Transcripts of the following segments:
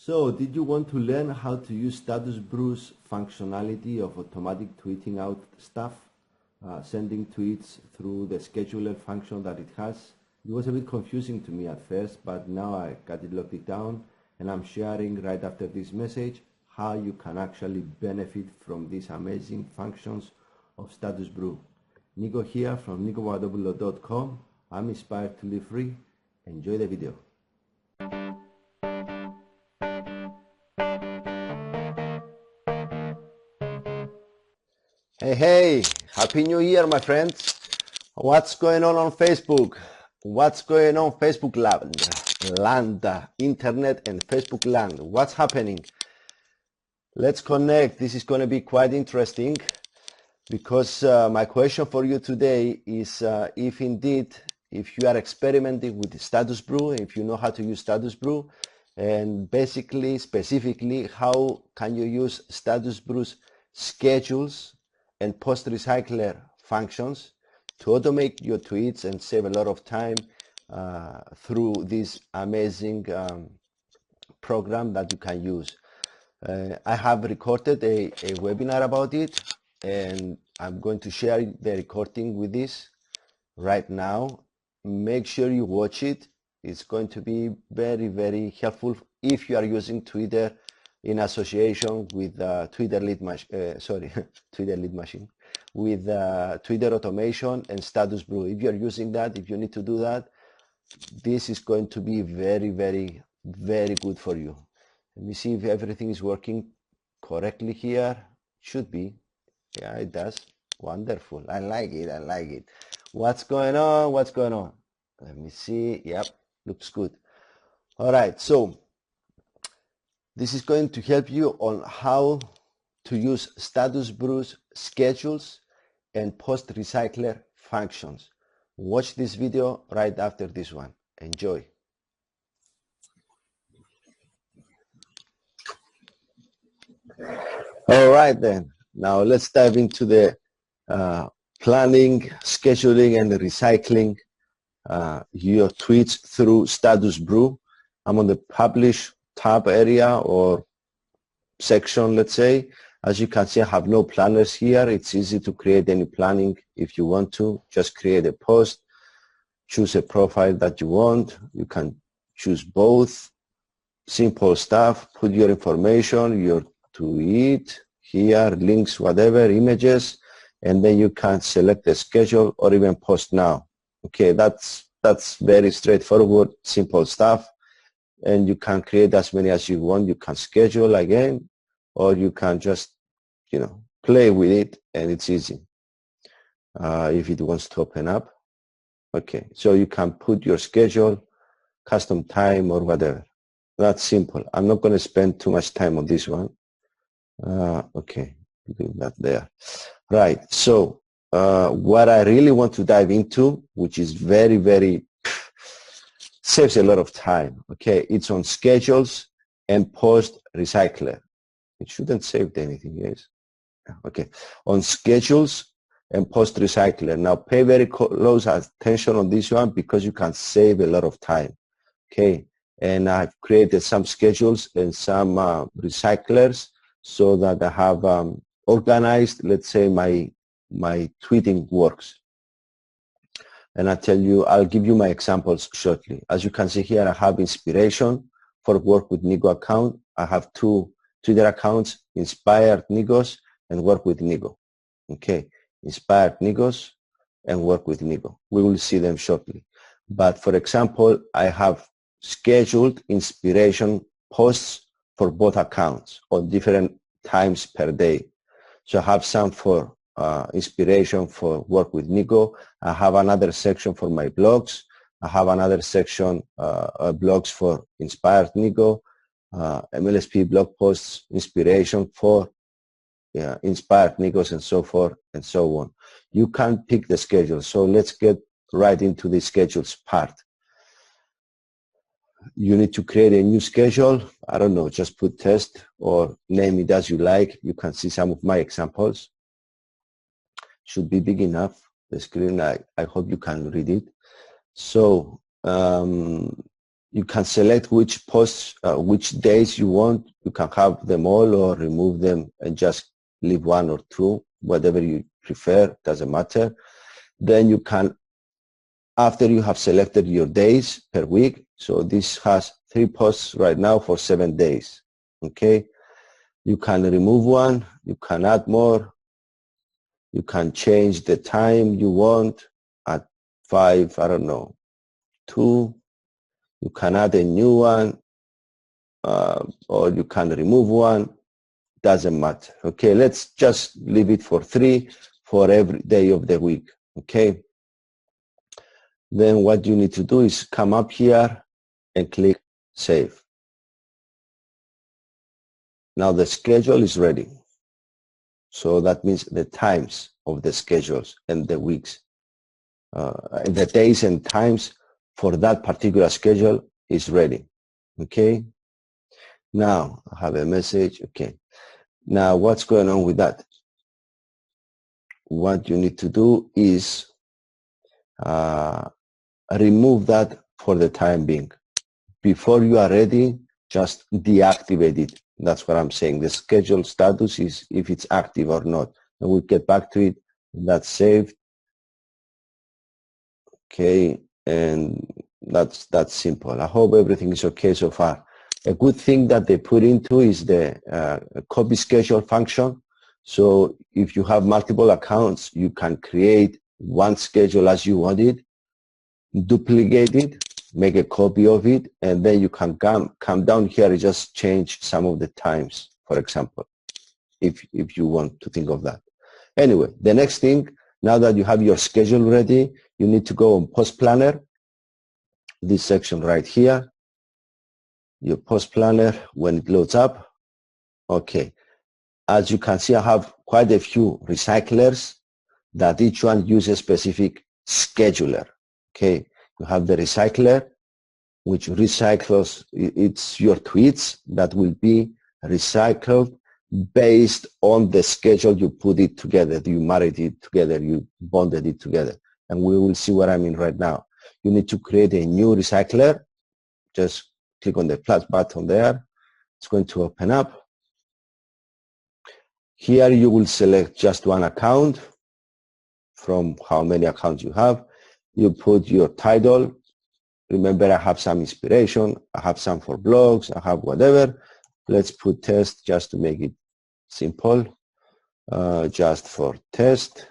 So, did you want to learn how to use Statusbrew's functionality of automatic tweeting out stuff, sending tweets through the scheduler function that it has? It was a bit confusing to me at first, but now I got it locked down, and I'm sharing right after this message how you can actually benefit from these amazing functions of Statusbrew. Niko here from Papadopoulo.com. I'm inspired to live free. Enjoy the video. Hey, Happy New Year, my friends. What's going on Facebook? What's going on Facebook land, internet and Facebook land? What's happening? Let's connect. This is going to be quite interesting because my question for you today is if you are experimenting with Statusbrew, if you know how to use Statusbrew, and basically, specifically, how can you use Statusbrew's schedules and post recycler functions to automate your tweets and save a lot of time through this amazing program that you can use. I have recorded a webinar about it, and I'm going to share the recording with this right now. Make sure you watch it. It's going to be very, very helpful if you are using Twitter in association with Twitter lead machine, with Twitter automation and Statusbrew. If you're using that, if you need to do that, this is going to be very, very, very good for you. Let me see if everything is working correctly here. Should be. Yeah, it does. Wonderful. I like it. I like it. What's going on? What's going on? Let me see. Yep, looks good. All right, so this is going to help you on how to use Statusbrew's schedules and post recycler functions. Watch this video right after this one. Enjoy. All right then, now let's dive into the planning, scheduling, and recycling your tweets through Statusbrew. I'm on the publish tab area or section, let's say. As you can see, I have no planners here. It's easy to create any planning if you want to. Just create a post, choose a profile that you want. You can choose both. Simple stuff. Put your information, your tweet here, links, whatever, images, and then you can select the schedule or even post now. Okay, that's very straightforward, simple stuff. And you can create as many as you want. You can schedule again, or you can just, play with it, and it's easy if it wants to open up. Okay, so you can put your schedule, custom time, or whatever. That's simple. I'm not going to spend too much time on this one. Okay, leave that there. Right, so what I really want to dive into, which is very, very saves a lot of time. Okay, it's on schedules and post recycler. It shouldn't save anything, yes. Okay, on schedules and post recycler. Now pay very close attention on this one because you can save a lot of time. Okay, and I've created some schedules and some recyclers so that I have organized, let's say, my tweeting works. And I'll give you my examples shortly. As you can see here, I have inspiration for work with Niko account. I have two Twitter accounts, Inspired Nikos and Work with Niko. Okay, Inspired Nikos and Work with Niko. We will see them shortly. But for example, I have scheduled inspiration posts for both accounts on different times per day. So I have some for inspiration for Work with Niko. I have another section for my blogs. I have another section blogs for Inspired Niko, MLSP blog posts, inspiration for Inspired Nikos, and so forth and so on. You can pick the schedule. So let's get right into the schedules part. You need to create a new schedule. I don't know, just put test or name it as you like. You can see some of my examples. Should be big enough, the screen. I hope you can read it. So You can select which posts, which days you want. You can have them all or remove them and just leave one or two, whatever you prefer, doesn't matter. Then you can, after you have selected your days per week, so this has 3 posts right now for 7 days, okay? You can remove one, you can add more, you can change the time you want at 5, I don't know, 2. You can add a new one, or you can remove one, doesn't matter. Okay, let's just leave it for 3 for every day of the week, okay? Then what you need to do is come up here and click Save. Now the schedule is ready. So that means the times of the schedules and the weeks, the days and times for that particular schedule is ready, okay? Now I have a message, okay. Now what's going on with that? What you need to do is remove that for the time being. Before you are ready, just deactivate it. That's what I'm saying. The schedule status is if it's active or not. And we'll get back to it. That's saved. Okay, and that's simple. I hope everything is okay so far. A good thing that they put into is the copy schedule function. So if you have multiple accounts, you can create one schedule as you want it, duplicate it, make a copy of it, and then you can come down here and just change some of the times, for example, if you want to think of that. Anyway, the next thing, now that you have your schedule ready, you need to go on Post Planner, this section right here, your Post Planner, when it loads up. Okay, as you can see, I have quite a few recyclers that each one uses specific scheduler. Okay, you have the recycler, which recycles, it's your tweets that will be recycled based on the schedule you put it together, you married it together, you bonded it together. And we will see what I mean right now. You need to create a new recycler. Just click on the plus button there. It's going to open up. Here you will select just one account from how many accounts you have. You put your title. Remember, I have some inspiration. I have some for blogs. I have whatever. Let's put test just to make it simple. Just for test.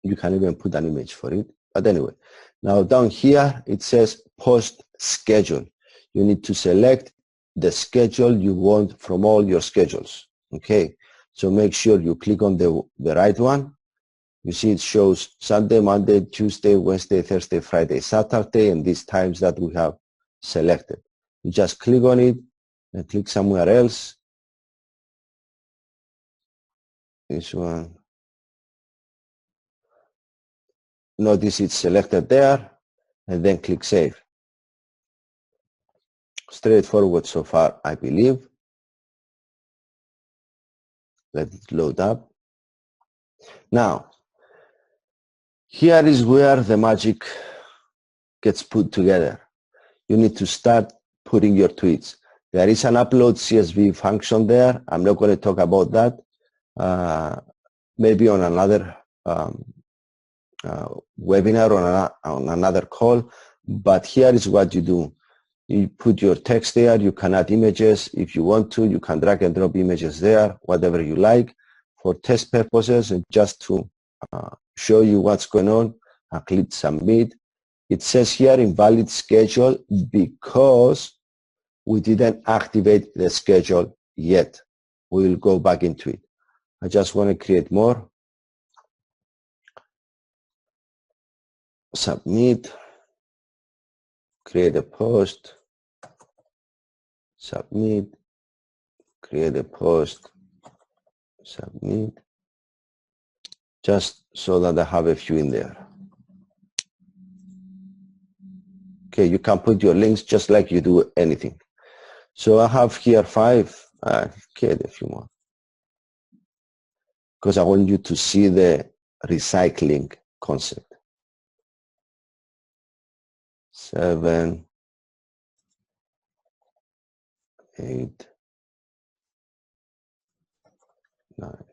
You can even put an image for it. But anyway, now down here, it says post schedule. You need to select the schedule you want from all your schedules. Okay, so make sure you click on the right one. You see it shows Sunday, Monday, Tuesday, Wednesday, Thursday, Friday, Saturday, and these times that we have selected. You just click on it and click somewhere else. This one. Notice it's selected there, and then click Save. Straightforward so far, I believe. Let it load up. Now, here is where the magic gets put together. You need to start putting your tweets. There is an upload CSV function there. I'm not going to talk about that. Maybe on another webinar or on another call. But here is what you do. You put your text there. You can add images if you want to. You can drag and drop images there, whatever you like. For test purposes and just to show you what's going on, I click Submit. It says here invalid schedule because we didn't activate the schedule yet. We will go back into it. I just want to create more. Submit. Create a post. Submit. Create a post. Submit. Just so that I have a few in there. Okay, you can put your links just like you do anything. So I have here 5. Create a few more because I want you to see the recycling concept. 7. 8, 9.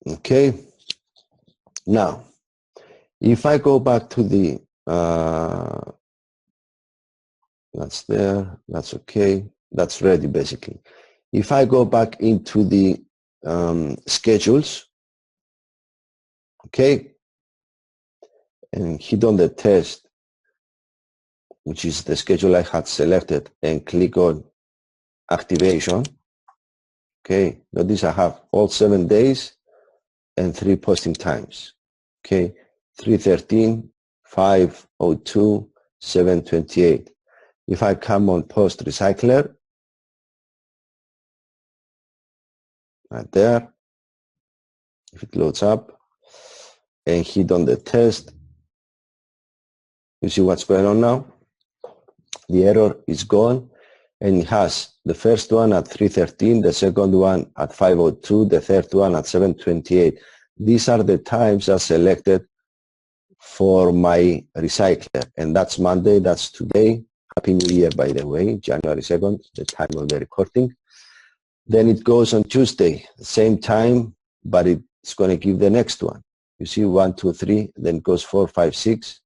Okay. Now, if I go back to the, that's there, that's okay, that's ready basically. If I go back into the schedules, okay, and hit on the test, which is the schedule I had selected, and click on activation, okay, notice I have all 7 days and 3 posting times, okay, 3:13, 5:02, 7:28. If I come on post recycler, right there, if it loads up, and hit on the test, you see what's going on now? The error is gone, and it has the first one at 3:13, the second one at 5:02, the third one at 7:28. These are the times I selected for my recycler, and that's Monday, that's today. Happy New Year, by the way, January 2nd, the time of the recording. Then it goes on Tuesday, the same time, but it's going to give the next one. You see 1, 2, 3, then it goes 4, 5, 6,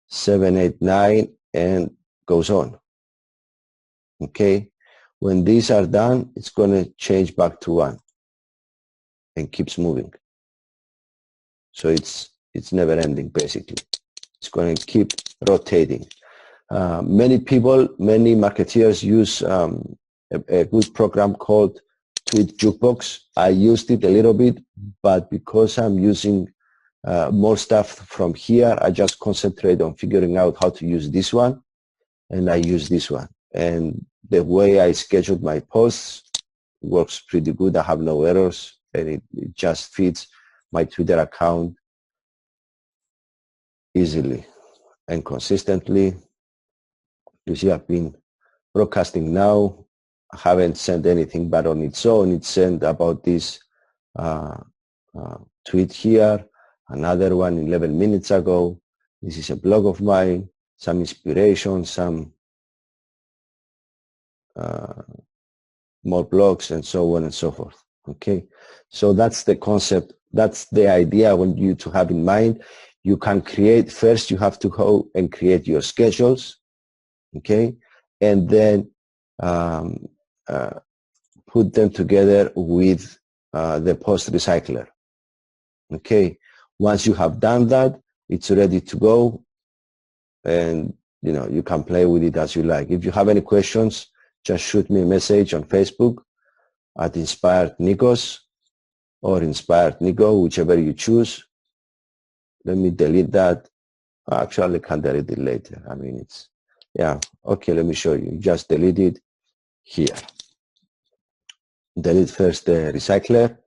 7, 8, 9, and goes on. Okay, when these are done, it's going to change back to 1 and keeps moving. So it's never ending basically. It's going to keep rotating. Many people, many marketeers use a good program called Tweet Jukebox. I used it a little bit, but because I'm using more stuff from here, I just concentrate on figuring out how to use this one, and I use this one. And the way I scheduled my posts works pretty good. I have no errors, and it just fits my Twitter account easily and consistently. You see, I've been broadcasting now. I haven't sent anything, but on its own, it sent about this tweet here, another one 11 minutes ago. This is a blog of mine, some inspiration, some more blogs, and so on and so forth. Okay, so that's the concept. That's the idea I want you to have in mind. You can create, first you have to go and create your schedules, okay, and then put them together with the post recycler. Okay, once you have done that, it's ready to go, and you can play with it as you like. If you have any questions, just shoot me a message on Facebook at Inspired Nikos or Inspired Niko, whichever you choose. Let me delete that. Actually, I can delete it later. I mean, yeah, okay, let me show you. Just delete it here. Delete first the recycler.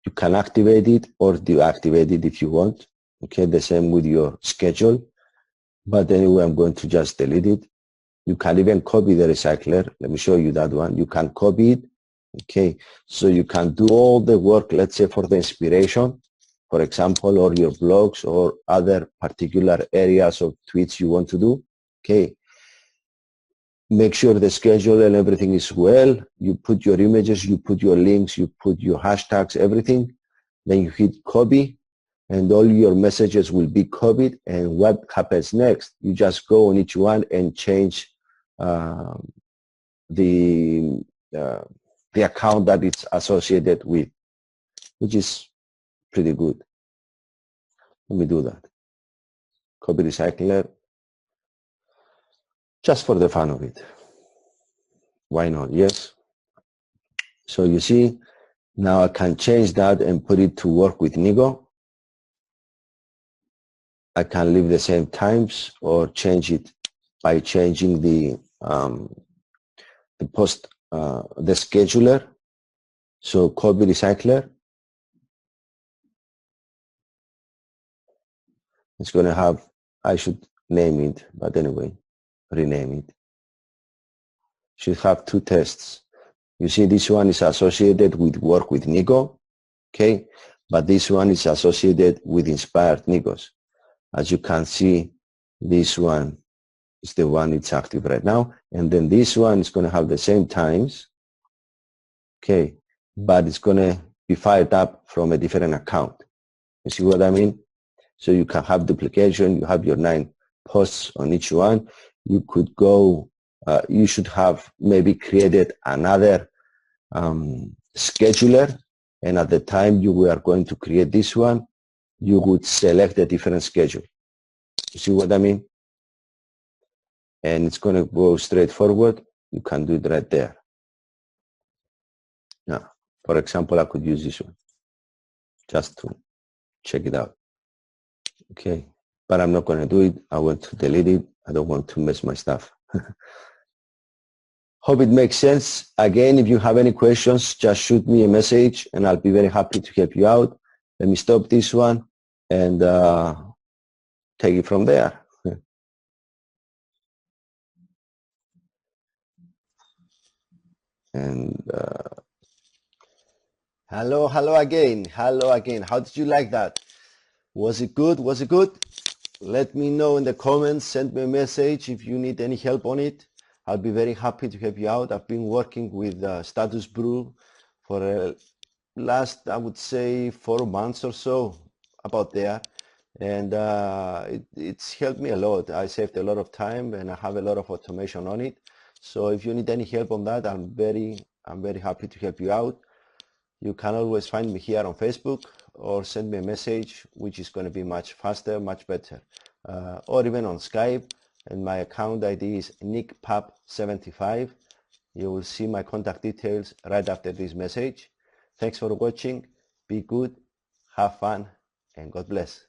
You can activate it or deactivate it if you want. Okay, the same with your schedule. But anyway, I'm going to just delete it. You can even copy the recycler. Let me show you that one. You can copy it. Okay, so you can do all the work, let's say for the inspiration, for example, or your blogs or other particular areas of tweets you want to do. Okay, make sure the schedule and everything is well. You put your images, you put your links, you put your hashtags, everything. Then you hit copy, and all your messages will be copied. And what happens next? You just go on each one and change the account that it's associated with, which is pretty good. Let me do that. Copy recycler, just for the fun of it. Why not? Yes. So you see, now I can change that and put it to work with Niko. I can leave the same times or change it by changing the scheduler. So copy recycler. It's going to have, I should name it, but anyway, rename it. Should have 2 tests. You see, this one is associated with work with Niko, okay? But this one is associated with Inspired Nikos. As you can see, this one is the one it's active right now. And then this one is going to have the same times. Okay, but it's going to be fired up from a different account. You see what I mean? So you can have duplication. You have your 9 posts on each one. You could go, you should have maybe created another scheduler. And at the time you were going to create this one, you would select a different schedule. You see what I mean? And it's going to go straight forward. You can do it right there. Now, for example, I could use this one just to check it out. Okay, but I'm not going to do it. I want to delete it. I don't want to mess my stuff. Hope it makes sense. Again, if you have any questions, just shoot me a message and I'll be very happy to help you out. Let me stop this one and take it from there. And hello again. How did you like that? Was it good? Was it good? Let me know in the comments. Send me a message if you need any help on it. I'll be very happy to help you out. I've been working with Statusbrew for last, I would say, 4 months or so, about there. And it's helped me a lot. I saved a lot of time and I have a lot of automation on it. So if you need any help on that, I'm very happy to help you out. You can always find me here on Facebook or send me a message, which is going to be much faster, much better. Or even on Skype, and my account ID is nickpap75. You will see my contact details right after this message. Thanks for watching. Be good, have fun, and God bless.